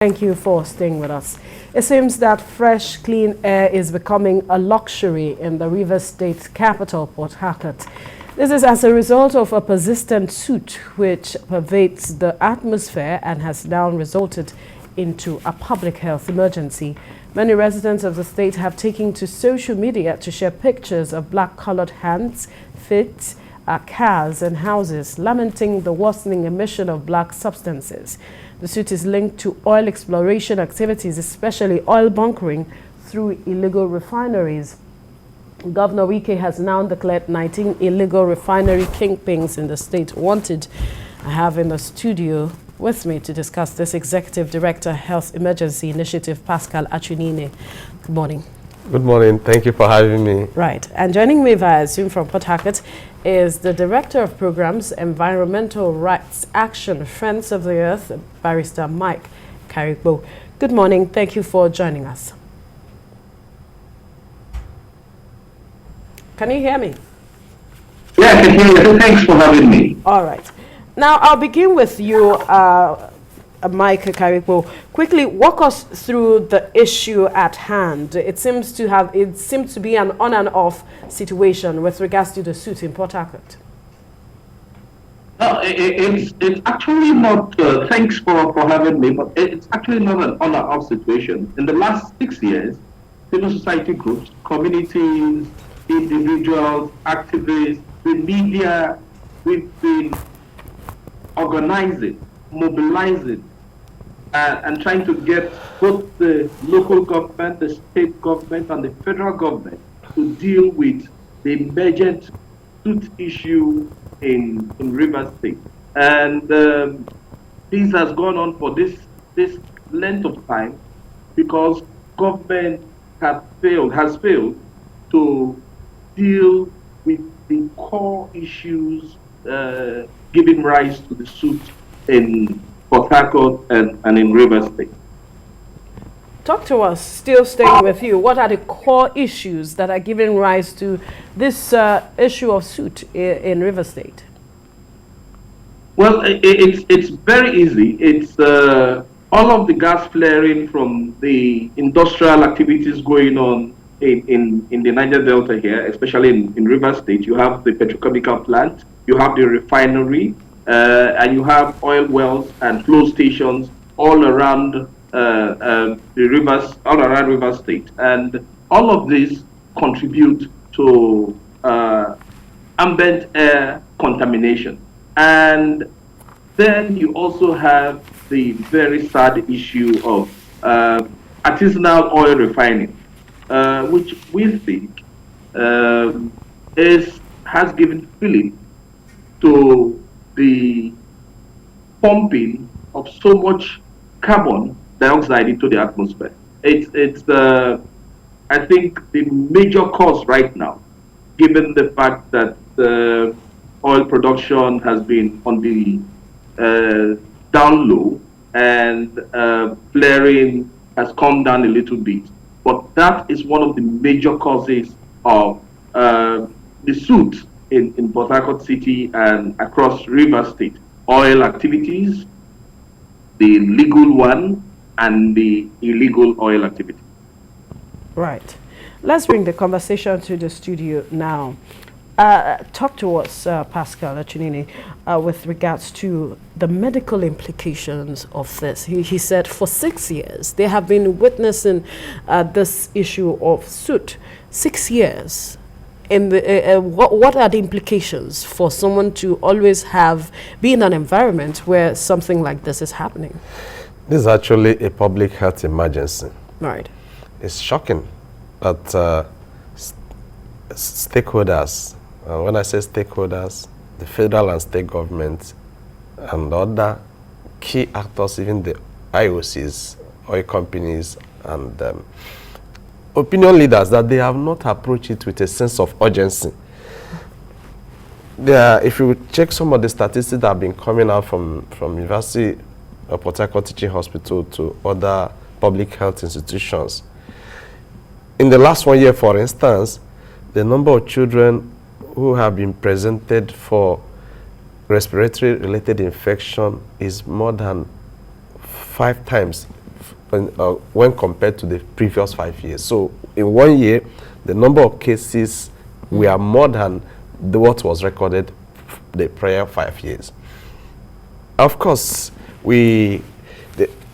Thank you for staying with us. It seems that fresh, clean air is becoming a luxury in the Rivers State capital, Port Harcourt. This is as a result of a persistent soot which pervades the atmosphere and has now resulted into a public health emergency. Many residents of the state have taken to social media to share pictures of black-colored hands, feet, cars and houses, lamenting the worsening emission of black substances. The suit is linked to oil exploration activities, especially oil bunkering through illegal refineries. Governor Wike has now declared 19 illegal refinery kingpins in the state wanted. I have in the studio with me to discuss this Executive Director, Health Emergency Initiative, Paschal Achunine. Good morning. Good morning. Thank you for having me. Right. And joining me via Zoom from Port Harcourt is the Director of Programs, Environmental Rights Action, Friends of the Earth, Barrister Wike. Good morning. Thank you for joining us. Can you hear me? Yeah, I can hear you. Thanks for having me. All right. Now, I'll begin with you, Wike. Quickly walk us through the issue at hand. It seems to be an on and off situation with regards to the suit in Port Harcourt. No, it's actually not, thanks for having me, but it's actually not an on and off situation. In the last 6 years, civil society groups, communities, individuals, activists, the media, we've been organizing, mobilizing, and trying to get both the local government, the state government, and the federal government to deal with the emergent soot issue in Rivers State. And this has gone on for this length of time because government has failed to deal with the core issues giving rise to the soot in Port Harcourt and in Rivers State. Talk to us, still staying with you. What are the core issues that are giving rise to this issue of soot in Rivers State? Well, it's very easy. It's all of the gas flaring from the industrial activities going on in the Niger Delta here, especially in Rivers State. You have the petrochemical plant, you have the refinery, and you have oil wells and flow stations all around Rivers State, and all of these contribute to ambient air contamination. And then you also have the very sad issue of artisanal oil refining, which we think has given fillip to the pumping of so much carbon dioxide into the atmosphere. It's I think the major cause right now, given the fact that the oil production has been on the down low and flaring has come down a little bit. But that is one of the major causes of the soot in Port Harcourt City and across Rivers State. Oil activities, the legal one, and the illegal oil activity. Right. Let's bring the conversation to the studio now. Talk to us, Paschal Achunine, with regards to the medical implications of this. He said for 6 years they have been witnessing this issue of soot. 6 years. What are the implications for someone to always be in an environment where something like this is happening? This is actually a public health emergency. Right. It's shocking that stakeholders, when I say stakeholders, the federal and state governments and other key actors, even the IOCs, oil companies, and opinion leaders, that they have not approached it with a sense of urgency. If you check some of the statistics that have been coming out from University of Port Harcourt Teaching Hospital to other public health institutions, in the last 1 year, for instance, the number of children who have been presented for respiratory related infection is more than 5 times when compared to the previous 5 years. So in 1 year, the number of cases were more than what was recorded the prior 5 years. Of course,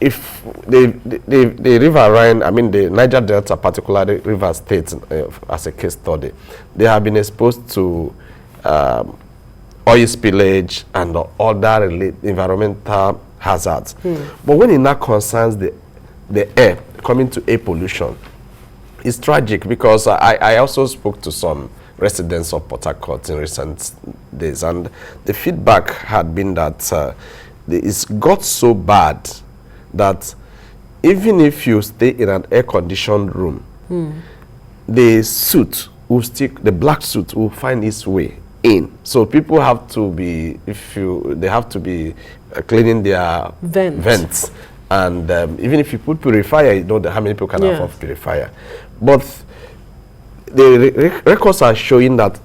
if the riverine, I mean the Niger Delta, particularly River State, as a case study, they have been exposed to oil spillage and other environmental hazards. But when it now concerns the air, coming to air pollution, it's tragic, because I also spoke to some residents of Port Harcourt in recent days, and the feedback had been that it's got so bad that even if you stay in an air-conditioned room, the soot will the black soot will find its way in. So people have to be, they have to be cleaning their vents. And even if you put purifier, you don't know how many people can afford purifier. But the records are showing that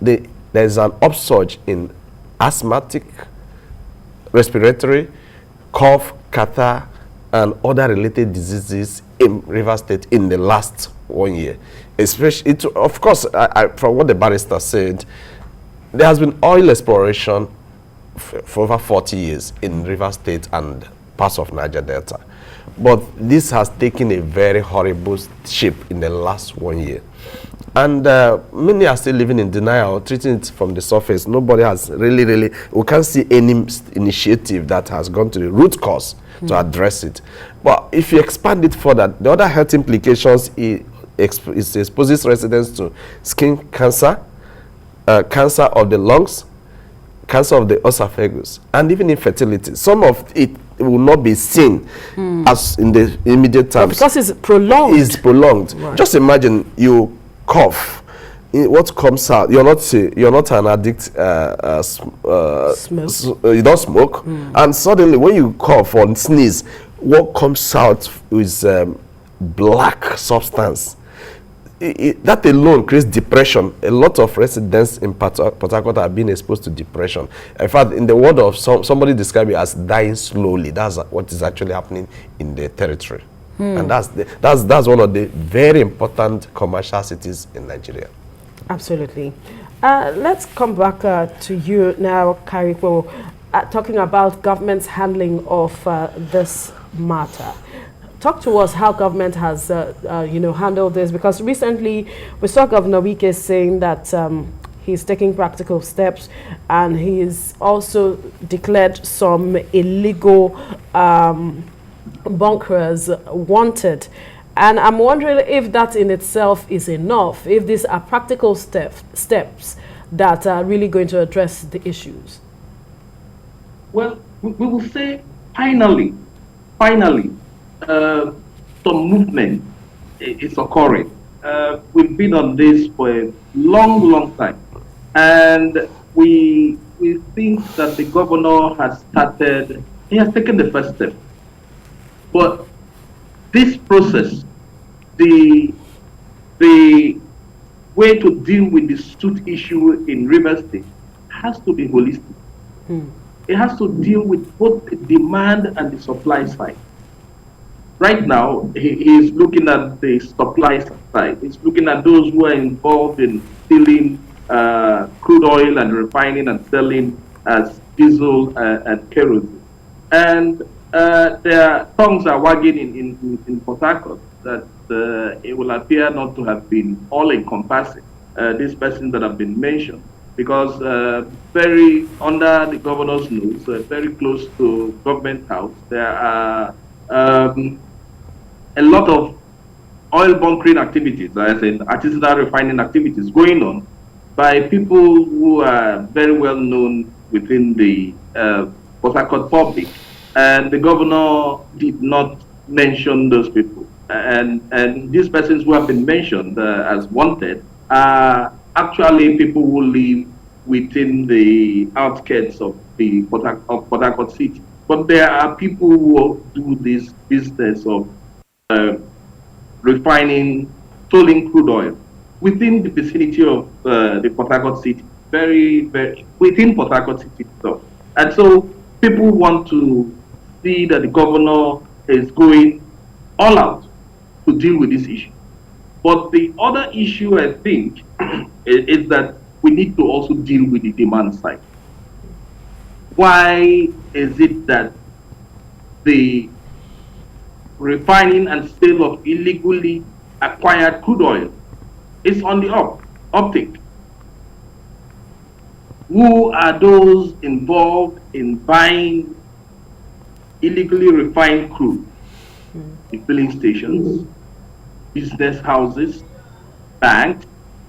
there's an upsurge in asthmatic, respiratory, cough, catarrh, and other related diseases in River State in the last 1 year. Especially, of course, from what the barrister said, there has been oil exploration for over 40 years in River State and parts of Niger Delta. But this has taken a very horrible shape in the last 1 year. And many are still living in denial, treating it from the surface. Nobody has really, we can't see any initiative that has gone to the root cause to address it. But if you expand it further, the other health implications it exposes residents to skin cancer, cancer of the lungs, cancer of the esophagus, and even infertility. Some of it will not be seen as in the immediate terms. Because it's prolonged. It's prolonged. Right. Just imagine you cough. What comes out? You're not an addict. Smoke. You don't smoke, and suddenly when you cough or sneeze, what comes out is black substance. That alone creates depression. A lot of residents in Port Harcourt are being exposed to depression. In fact, in the word of somebody described it as dying slowly. That's what is actually happening in the territory. And that's one of the very important commercial cities in Nigeria. Absolutely. Let's come back to you now, Karikwo, talking about government's handling of this matter. Talk to us how government has, handled this, because recently we saw Governor Wike saying that he's taking practical steps, and he's also declared some illegal bunkers wanted. And I'm wondering if that in itself is enough, if these are practical steps that are really going to address the issues. Well, we will say finally, some movement is occurring. We've been on this for a long time, and we think that the governor has started. He has taken the first step, but this process, the way to deal with the soot issue in River State has to be holistic. It has to deal with both the demand and the supply side. Right now, he is looking at the supply side. He's looking at those who are involved in stealing crude oil and refining and selling as diesel and kerosene. And their tongues are wagging in Port Harcourt that it will appear not to have been all-encompassing, these persons that have been mentioned, because very under the governor's nose, very close to Government House, there are a lot of oil bunkering activities, as in artisanal refining activities going on by people who are very well known within the Port Harcourt public. And the governor did not mention those people. And these persons who have been mentioned as wanted are actually people who live within the outskirts of the Port Harcourt city. But there are people who do this business of refining stolen crude oil within the vicinity of the Port Harcourt city, very within Port Harcourt city itself. And so people want to see that the governor is going all out to deal with this issue. But the other issue, I think, is that we need to also deal with the demand side. Why is it that the refining and sale of illegally acquired crude oil is on the uptick? Who are those involved in buying illegally refined crude? The filling stations, business houses, banks,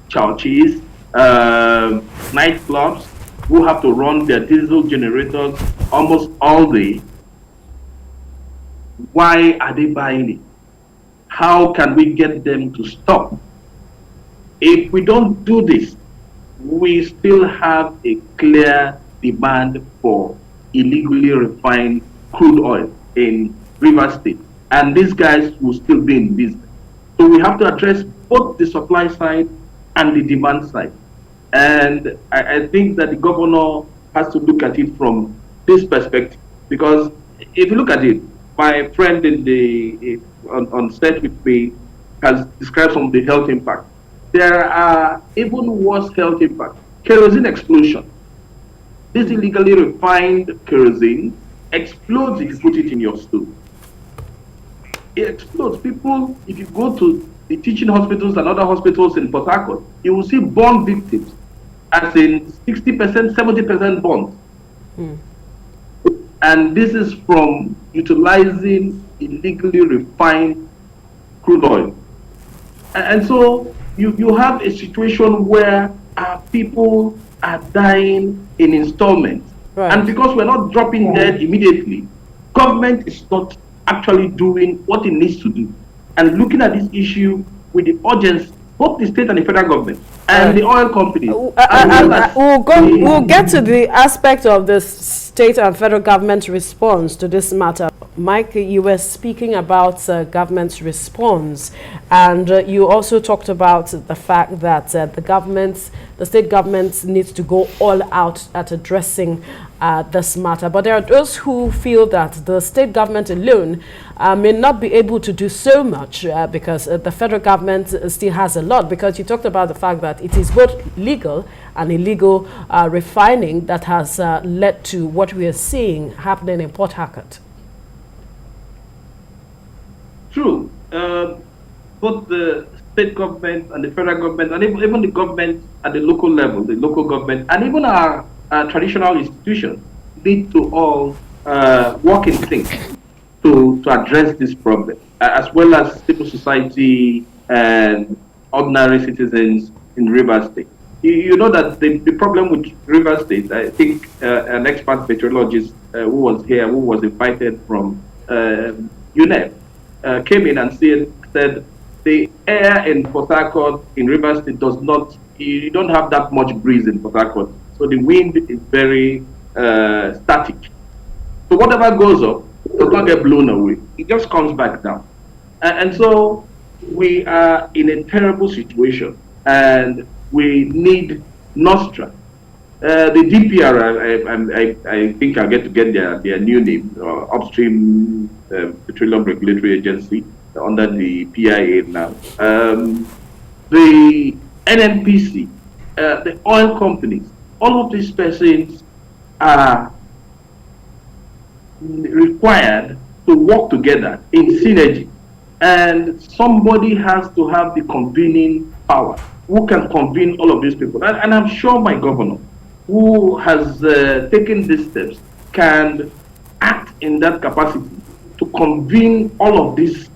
churches, nightclubs, who have to run their diesel generators almost all day. Why are they buying it? How can we get them to stop? If we don't do this, we still have a clear demand for illegally refined crude oil in Rivers State, and these guys will still be in business. So we have to address both the supply side and the demand side. And I think that the governor has to look at it from this perspective, because if you look at it, my friend on set with me has described some of the health impact. There are even worse health impacts. Kerosene explosion. This illegally refined kerosene explodes if you put it in your stove. It explodes. People, if you go to the teaching hospitals and other hospitals in Port Harcourt, you will see burn victims, as in 60%, 70% burns. And this is from utilizing illegally refined crude oil. And so you have a situation where people are dying in installments. Right. And because we're not dropping dead immediately, government is not actually doing what it needs to do. And looking at this issue with the urgency, both the state and the federal government and the oil companies. We'll get to the aspect of the state and federal government response to this matter. Mike, you were speaking about government's response, and you also talked about the fact that the state government needs to go all out at addressing this matter. But there are those who feel that the state government alone may not be able to do so much because the federal government still has a lot, because you talked about the fact that it is both legal and illegal refining that has led to what we are seeing happening in Port Harcourt. True. Both the state government and the federal government, and even the government at the local level, the local government, and even our traditional institutions need to all work in sync to address this problem, as well as civil society and ordinary citizens in Rivers State. You know that the problem with Rivers State, I think an expert meteorologist who was here, who was invited from UNEP, came in and said the air in Port Harcourt, in Rivers State, you don't have that much breeze in Port Harcourt. So the wind is very static. So whatever goes up does not get blown away. It just comes back down. And so we are in a terrible situation, and we need Nostra. The DPR, I think I'll get their new name, Upstream Petroleum Regulatory Agency, under the PIA now. The NNPC, the oil companies, all of these persons are required to work together in synergy. And somebody has to have the convening power. Who can convene all of these people? And I'm sure my governor, who has taken these steps, can act in that capacity to convene all of these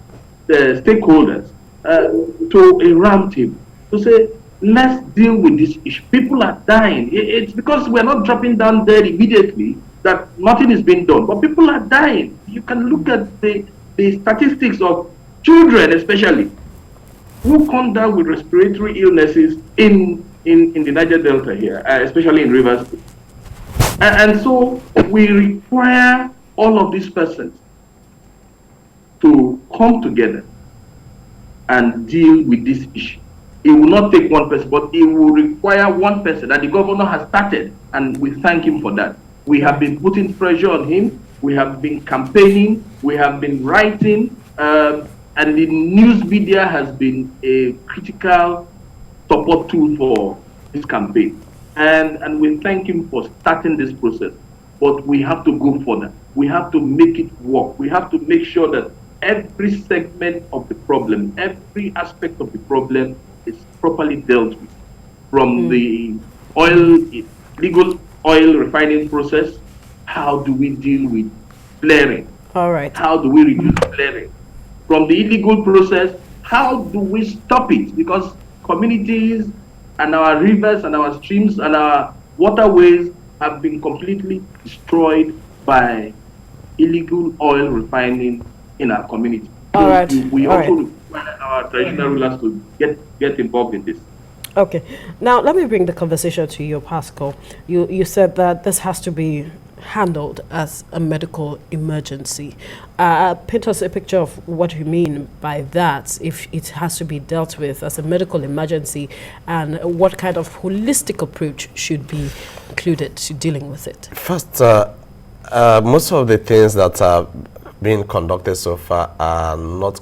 stakeholders to a round table to say, let's deal with this issue. People are dying. It's because we're not dropping down dead immediately that nothing is being done, but people are dying. You can look at the statistics of children, especially, who come down with respiratory illnesses in the Niger Delta here, especially in Rivers State. And so we require all of these persons to come together and deal with this issue. It will not take one person, but it will require one person that the governor has started, and we thank him for that. We have been putting pressure on him. we have been campaigning, we have been writing, and the news media has been a critical support tool for this campaign. And we thank him for starting this process. But we have to go further. We have to make it work. We have to make sure that every segment of the problem, every aspect of the problem is properly dealt with. From the legal oil refining process, how do we deal with flaring? All right. How do we reduce flaring? From the illegal process, how do we stop it? Because communities and our rivers and our streams and our waterways have been completely destroyed by illegal oil refining in our community. All right. We also require our traditional rulers to get involved in this. Okay. Now, let me bring the conversation to you, Paschal. You said that this has to be handled as a medical emergency. Paint us a picture of what you mean by that, if it has to be dealt with as a medical emergency, and what kind of holistic approach should be included to dealing with it. First, most of the things that are being conducted so far are not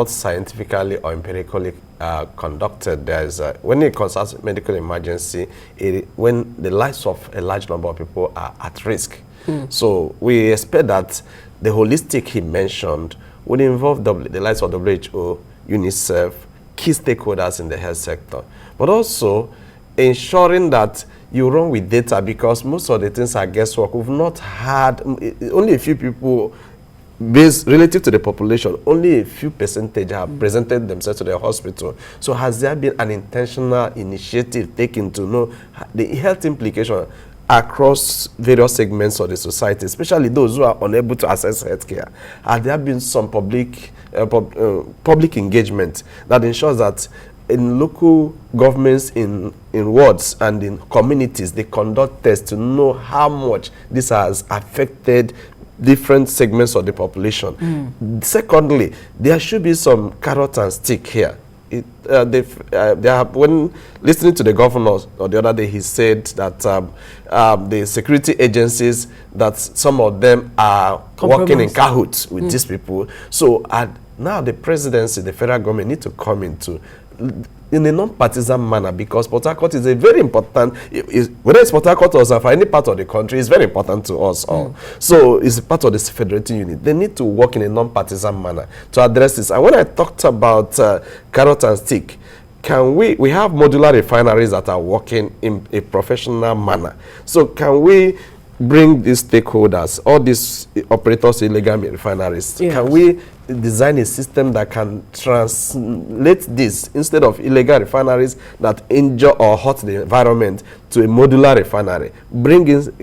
scientifically or empirically conducted. There is when it concerns medical emergency, when the lives of a large number of people are at risk. So we expect that the holistic he mentioned would involve the likes of WHO, UNICEF, key stakeholders in the health sector, but also ensuring that you run with data, because most of the things are guesswork. We've not had, only a few people, based relative to the population, only a few percentage have presented themselves to the hospital. So has there been an intentional initiative taken to know the health implication across various segments of the society, especially those who are unable to access healthcare? Has there been some public engagement that ensures that in local governments, in wards and in communities, they conduct tests to know how much this has affected different segments of the population? Secondly, there should be some carrot and stick here. When listening to the governor the other day, he said that the security agencies, that some of them are working in cahoots with these people. So now the presidency, the federal government, need to come into in a non-partisan manner, because Port Harcourt is a very important, whether it's Port Harcourt or for any part of the country, it's very important to us all. So it's part of this federating unit. They need to work in a non-partisan manner to address this. And when I talked about carrot and stick, we have modular refineries that are working in a professional manner. So can we bring these stakeholders, all these operators in illegal refineries, can we design a system that can translate this, instead of illegal refineries that injure or hurt the environment, to a modular refinery,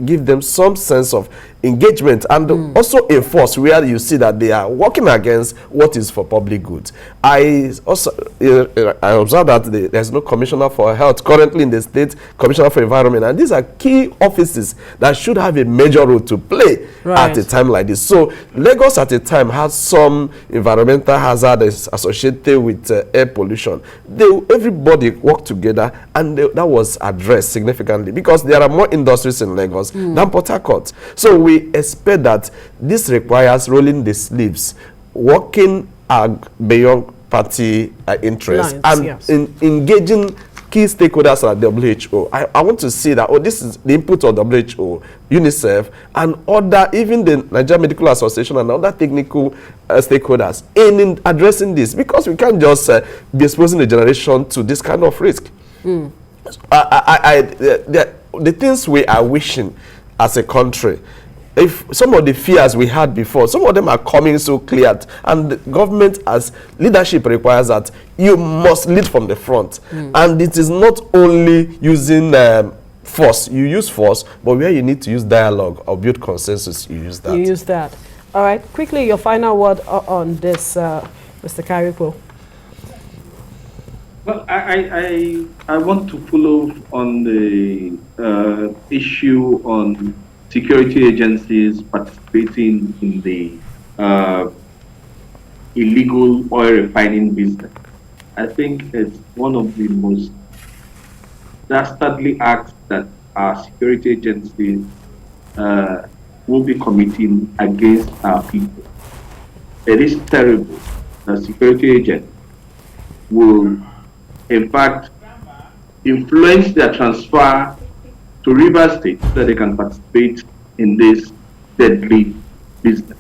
give them some sense of engagement, and also enforce where you see that they are working against what is for public good. I observe that there's no commissioner for health currently in the state, commissioner for environment, and these are key offices that should have a major role to play at a time like this. So Lagos at a time has some environmental hazards associated with air pollution. Everybody worked together, and that was addressed significantly, because there are more industries in Lagos than Port Harcourt. So we expect that this requires rolling the sleeves, working beyond party interests, and engaging key stakeholders at WHO. I want to see that, this is the input of WHO, UNICEF, and other, even the Nigerian Medical Association and other technical stakeholders in addressing this, because we can't just be exposing the generation to this kind of risk. The things we are wishing as a country, if some of the fears we had before, some of them are coming so clear, and the government as leadership requires that you must lead from the front. And it is not only using force. You use force, but where you need to use dialogue or build consensus, you use that. You use that. All right. Quickly, your final word on this, Mr. Karipo. Well, I want to follow on the issue on security agencies participating in the illegal oil refining business. I think it's one of the most dastardly acts that our security agencies will be committing against our people. It is terrible that security agents will, in fact, influence their transfer to Rivers State so that they can participate in this deadly business.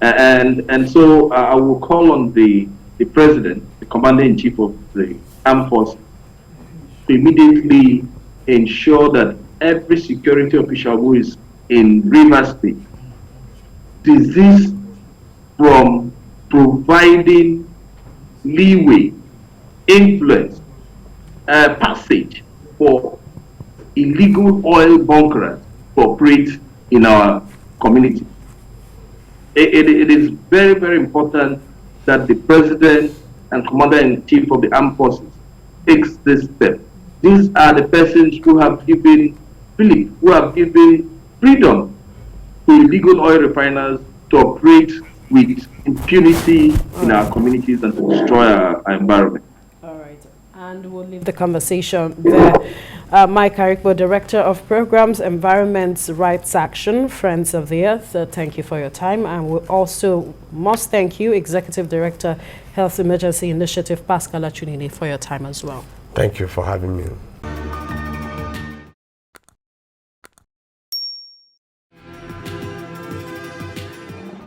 And so I will call on the President, the Commander-in-Chief of the Armed Forces, to immediately ensure that every security official who is in Rivers State desist from providing leeway, influence, passage for illegal oil bunkerers to operate in our community. It is very, very important that the President and Commander-in-Chief of the Armed Forces takes this step. These are the persons who have given freedom to illegal oil refiners to operate with impunity in our communities and to destroy our environment. All right, and we'll leave the conversation there. Mike Harcourt, Director of Programs, Environment Rights Action, Friends of the Earth, thank you for your time. And we also must thank you, Executive Director, Health Emergency Initiative, Paschal Achunine, for your time as well. Thank you for having me.